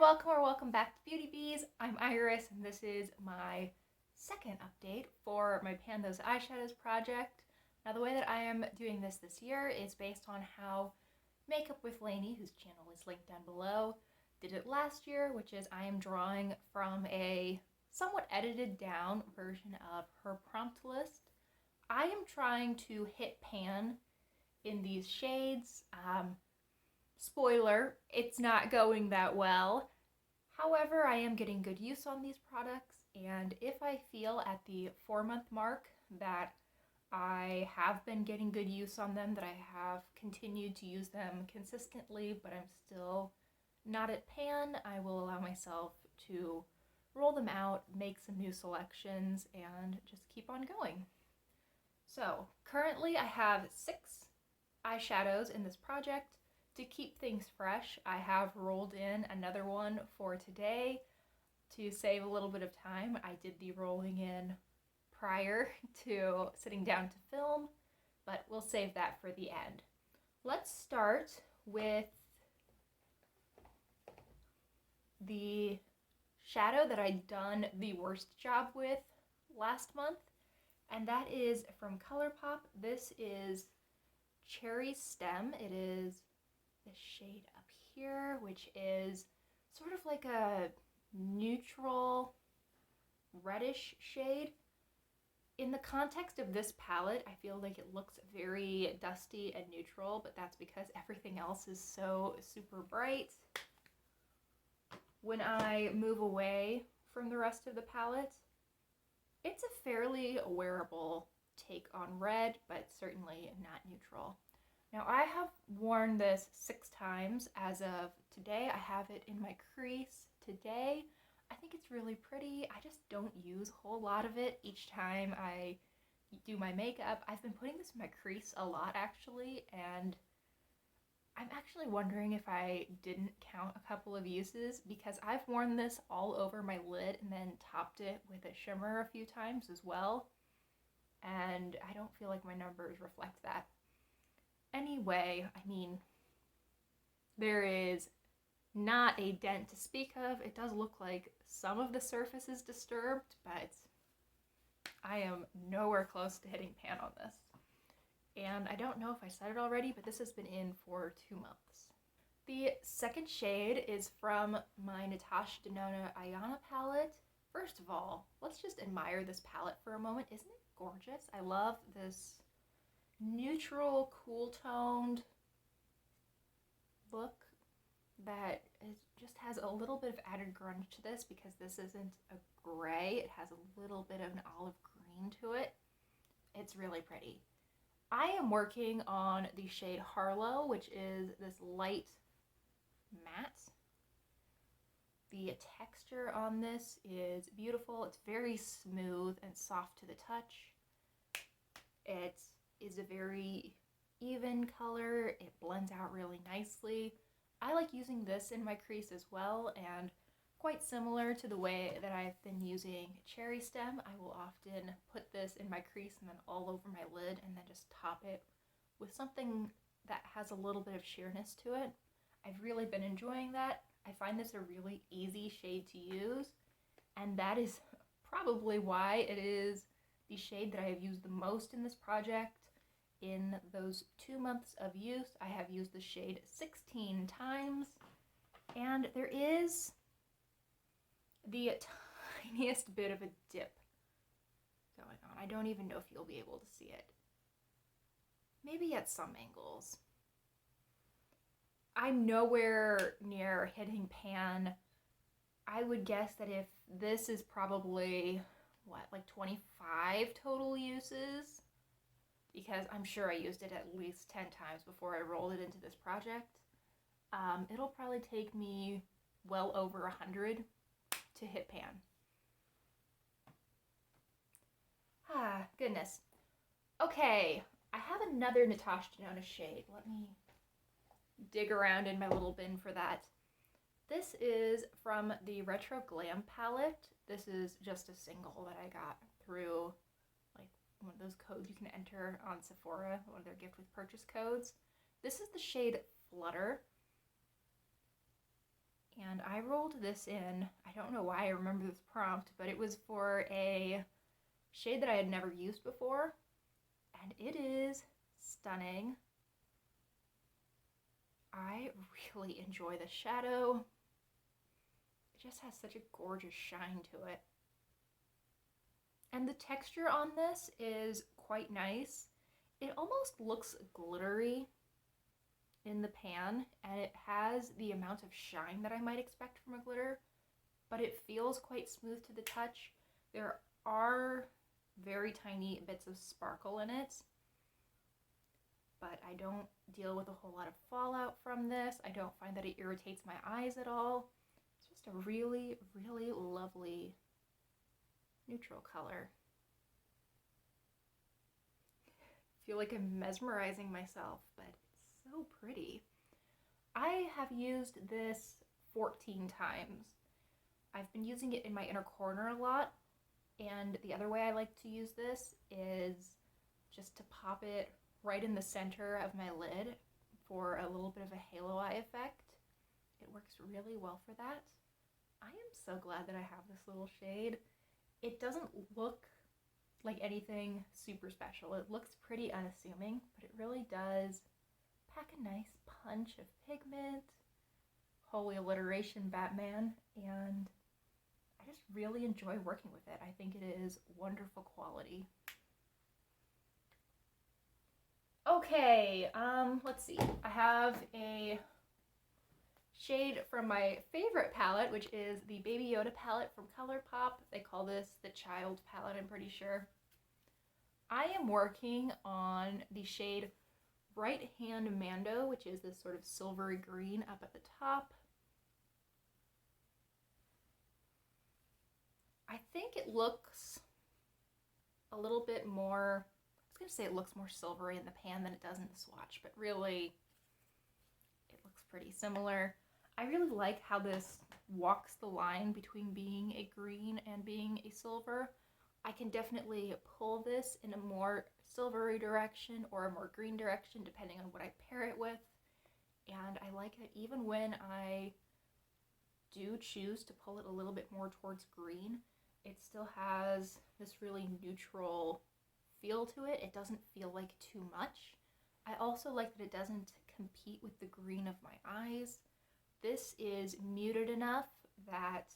welcome or welcome back to Beauty Bees. I'm Iris and this is my second update for my Pando's Eyeshadows project. Now the way that I am doing this year is based on how Makeup with Lainey, whose channel is linked down below, did it last year, which is I am drawing from a somewhat edited down version of her prompt list. I am trying to hit pan in these shades. Spoiler, it's not going that well. However, I am getting good use on these products, and if I feel at the 4-month mark that I have been getting good use on them, that I have continued to use them consistently, but I'm still not at pan, I will allow myself to roll them out, make some new selections, and just keep on going. So currently I have 6 eyeshadows in this project. To keep things fresh, I have rolled in another one for today to save a little bit of time. I did the rolling in prior to sitting down to film, but we'll save that for the end. Let's start with the shadow that I'd done the worst job with last month, and that is from ColourPop. This is Cherry Stem. It is this shade up here, which is sort of like a neutral reddish shade. In the context of this palette, I feel like it looks very dusty and neutral, but that's because everything else is so super bright. When I move away from the rest of the palette, it's a fairly wearable take on red, but certainly not neutral. Now I have worn this 6 times as of today. I have it in my crease today. I think it's really pretty. I just don't use a whole lot of it each time I do my makeup. I've been putting this in my crease a lot actually, and I'm actually wondering if I didn't count a couple of uses, because I've worn this all over my lid and then topped it with a shimmer a few times as well, and I don't feel like my numbers reflect that. Anyway, I mean, there is not a dent to speak of. It does look like some of the surface is disturbed, but I am nowhere close to hitting pan on this. And I don't know if I said it already, but this has been in for 2 months. The second shade is from my Natasha Denona Ayana palette. First of all, let's just admire this palette for a moment. Isn't it gorgeous? I love this neutral, cool-toned look that just has a little bit of added grunge to this, because this isn't a gray. It has a little bit of an olive green to it. It's really pretty. I am working on the shade Harlow, which is this light matte. The texture on this is beautiful. It's very smooth and soft to the touch. It is a very even color. It blends out really nicely. I like using this in my crease as well, and quite similar to the way that I've been using Cherry Stem, I will often put this in my crease and then all over my lid, and then just top it with something that has a little bit of sheerness to it. I've really been enjoying that. I find this a really easy shade to use, and that is probably why it is the shade that I have used the most in this project. In those 2 months of use, I have used the shade 16 times, and there is the tiniest bit of a dip going on. I don't even know if you'll be able to see it. Maybe at some angles. I'm nowhere near hitting pan. I would guess that if this is probably, what, like 25 total uses? Because I'm sure I used it at least 10 times before I rolled it into this project. It'll probably take me well over 100 to hit pan. Ah, goodness. Okay, I have another Natasha Denona shade. Let me dig around in my little bin for that. This is from the Retro Glam palette. This is just a single that I got through like one of those codes you can enter on Sephora, one of their gift with purchase codes. This is the shade Flutter. And I rolled this in. I don't know why I remember this prompt, but it was for a shade that I had never used before. And it is stunning. I really enjoy the shadow. It just has such a gorgeous shine to it. And the texture on this is quite nice. It almost looks glittery in the pan, and it has the amount of shine that I might expect from a glitter, but it feels quite smooth to the touch. There are very tiny bits of sparkle in it, but I don't deal with a whole lot of fallout from this. I don't find that it irritates my eyes at all. It's just a really, really lovely neutral color. I feel like I'm mesmerizing myself, but it's so pretty. I have used this 14 times. I've been using it in my inner corner a lot, and the other way I like to use this is just to pop it right in the center of my lid for a little bit of a halo eye effect. It works really well for that. I am so glad that I have this little shade. It doesn't look like anything super special. It looks pretty unassuming, but it really does pack a nice punch of pigment. Holy alliteration, Batman. And I just really enjoy working with it. I think it is wonderful quality. Okay, let's see. I have a shade from my favorite palette, which is the Baby Yoda palette from ColourPop. They call this the Child palette, I'm pretty sure. I am working on the shade Right Hand Mando, which is this sort of silvery green up at the top. I think it looks a little bit more, I was going to say it looks more silvery in the pan than it does in the swatch, but really it looks pretty similar. I really like how this walks the line between being a green and being a silver. I can definitely pull this in a more silvery direction or a more green direction depending on what I pair it with. And I like that even when I do choose to pull it a little bit more towards green, it still has this really neutral feel to it. It doesn't feel like too much. I also like that it doesn't compete with the green of my eyes. This is muted enough that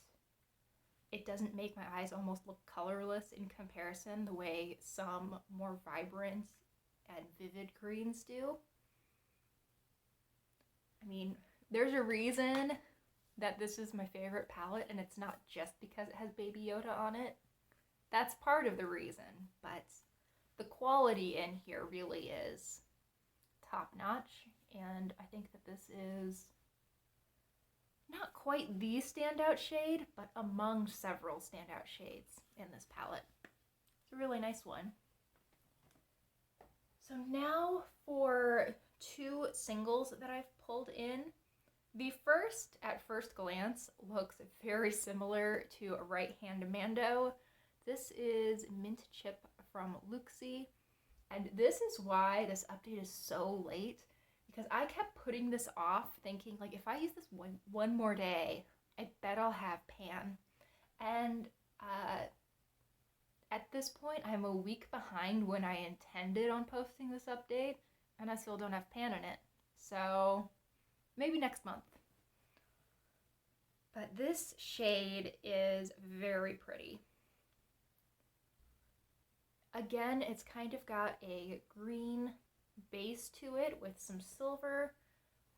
it doesn't make my eyes almost look colorless in comparison the way some more vibrant and vivid greens do. I mean, there's a reason that this is my favorite palette, and it's not just because it has Baby Yoda on it. That's part of the reason, but the quality in here really is top notch, and I think that this is not quite the standout shade, but among several standout shades in this palette. It's a really nice one. So now for two singles that I've pulled in. The first, at first glance, looks very similar to a Right Hand Mando. This is Mint Chip from Luxie, and this is why this update is so late, because I kept putting this off thinking, like, if I use this one more day, I bet I'll have pan. And at this point, I'm a week behind when I intended on posting this update, and I still don't have pan in it. So maybe next month. But this shade is very pretty. Again, it's kind of got a green base to it with some silver,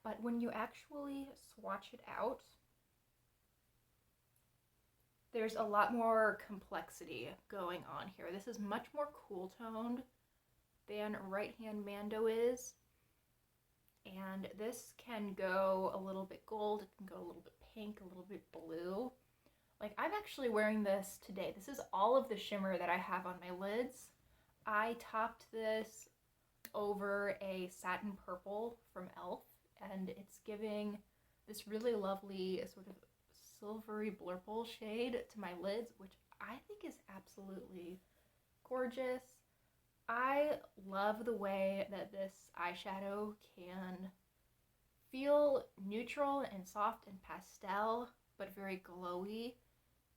but when you actually swatch it out, there's a lot more complexity going on here. This is much more cool toned than Right Hand Mando is, and this can go a little bit gold, it can go a little bit pink, a little bit blue. Like, I'm actually wearing this today. This is all of the shimmer that I have on my lids. I topped this over a satin purple from e.l.f. and it's giving this really lovely sort of silvery blurple shade to my lids, which I think is absolutely gorgeous. I love the way that this eyeshadow can feel neutral and soft and pastel, but very glowy.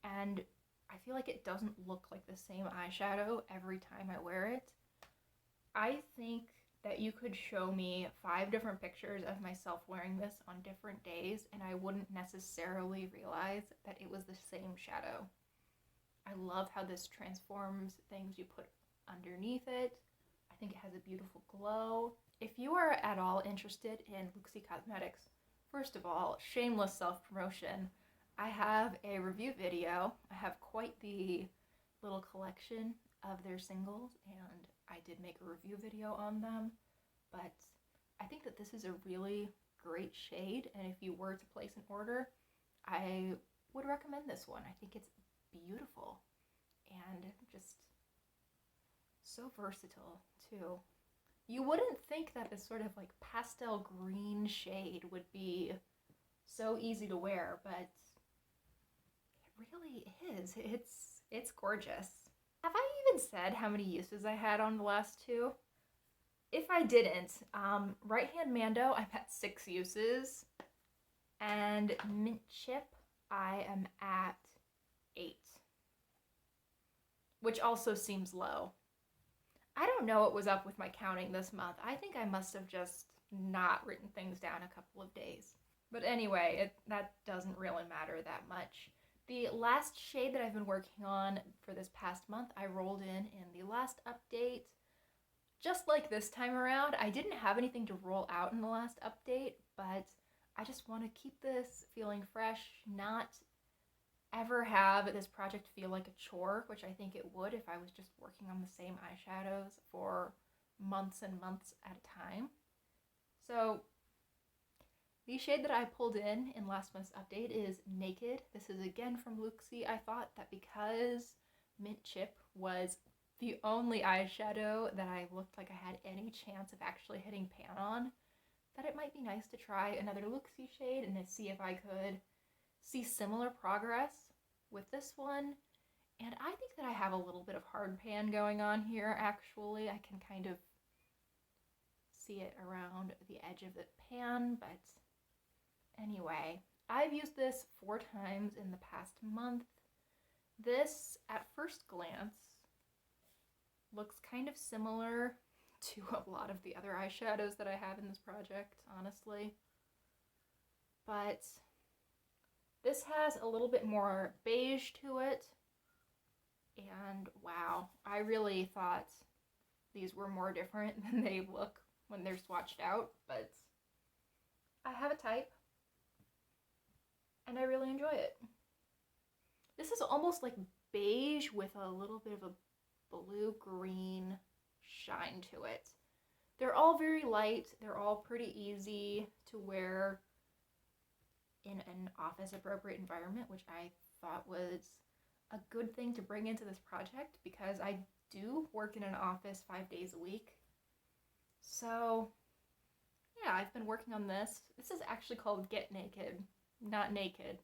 And I feel like it doesn't look like the same eyeshadow every time I wear it. I think that you could show me 5 different pictures of myself wearing this on different days and I wouldn't necessarily realize that it was the same shadow. I love how this transforms things you put underneath it. I think it has a beautiful glow. If you are at all interested in Luxie Cosmetics, first of all, shameless self-promotion, I have a review video. I have quite the little collection of their singles, and I did make a review video on them, but I think that this is a really great shade, and if you were to place an order, I would recommend this one. I think it's beautiful and just so versatile too. You wouldn't think that this sort of like pastel green shade would be so easy to wear, but it really is. It's gorgeous. Have I even said how many uses I had on the last 2? If I didn't, Right Hand Mando, I'm at 6 uses, and Mint Chip, I am at 8, which also seems low. I don't know what was up with my counting this month. I think I must have just not written things down a couple of days. But anyway, that doesn't really matter that much. The last shade that I've been working on for this past month, I rolled in the last update. Just like this time around, I didn't have anything to roll out in the last update, but I just want to keep this feeling fresh, not ever have this project feel like a chore, which I think it would if I was just working on the same eyeshadows for months and months at a time. So the shade that I pulled in last month's update is Naked. This is again from Luxie. I thought that because Mint Chip was the only eyeshadow that I looked like I had any chance of actually hitting pan on, that it might be nice to try another Luxie shade and to see if I could see similar progress with this one. And I think that I have a little bit of hard pan going on here, actually. I can kind of see it around the edge of the pan, but anyway, I've used this 4 times in the past month. This, at first glance, looks kind of similar to a lot of the other eyeshadows that I have in this project, honestly. But this has a little bit more beige to it. And wow, I really thought these were more different than they look when they're swatched out, but I have a type and I really enjoy it. This is almost like beige with a little bit of a blue-green shine to it. They're all very light. They're all pretty easy to wear in an office-appropriate environment, which I thought was a good thing to bring into this project because I do work in an office 5 days a week. So yeah, I've been working on this. This is actually called Get Naked, not Naked,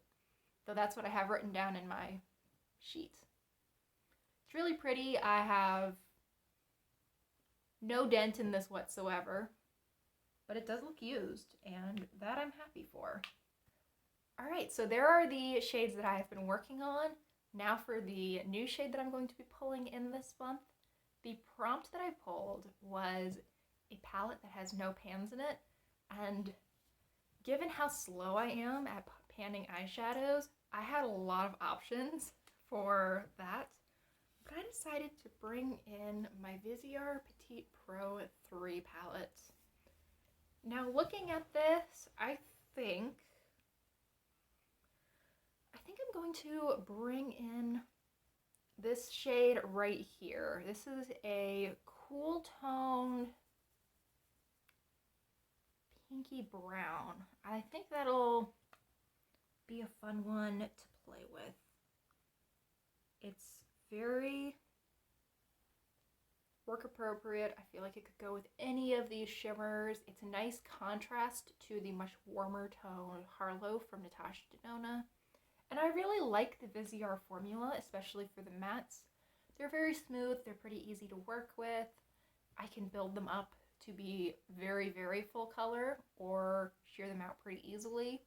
though that's what I have written down in my sheet. It's really pretty. I have no dent in this whatsoever, but it does look used, and that I'm happy for. Alright, so there are the shades that I have been working on. Now for the new shade that I'm going to be pulling in this month. The prompt that I pulled was a palette that has no pans in it, and given how slow I am at panning eyeshadows, I had a lot of options for that. But I decided to bring in my Viseart Petite Pro 3 palette. Now looking at this, I think I'm going to bring in this shade right here. This is a cool tone pinky brown. I think that'll be a fun one to play with. It's very work appropriate. I feel like it could go with any of these shimmers. It's a nice contrast to the much warmer tone Harlow from Natasha Denona. And I really like the Viseart formula, especially for the mattes. They're very smooth, they're pretty easy to work with. I can build them up to be very, very full color or sheer them out pretty easily.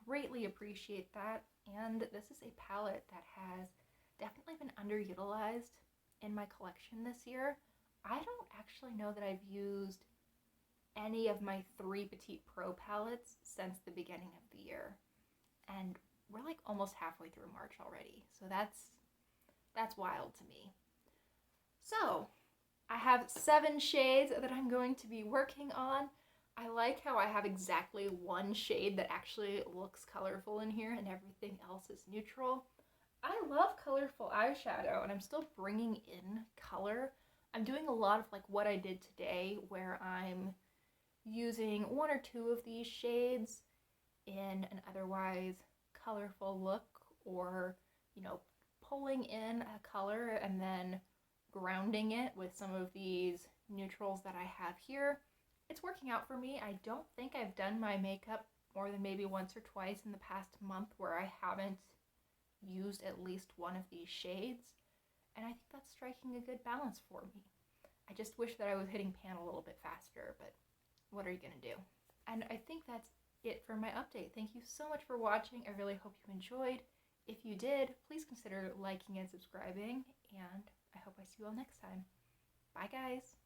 Greatly appreciate that. And this is a palette that has definitely been underutilized in my collection this year. I don't actually know that I've used any of my 3 Petite Pro palettes since the beginning of the year. And we're like almost halfway through March already. So that's wild to me. So I have 7 shades that I'm going to be working on. I like how I have exactly 1 shade that actually looks colorful in here and everything else is neutral. I love colorful eyeshadow and I'm still bringing in color. I'm doing a lot of like what I did today where I'm using 1 or 2 of these shades in an otherwise colorful look, or, you know, pulling in a color and then grounding it with some of these neutrals that I have here. It's working out for me. I don't think I've done my makeup more than maybe once or twice in the past month where I haven't used at least 1 of these shades, and I think that's striking a good balance for me. I just wish that I was hitting pan a little bit faster, but what are you gonna do? And I think that's it for my update. Thank you so much for watching. I really hope you enjoyed. If you did, please consider liking and subscribing, and I hope I see you all next time. Bye, guys.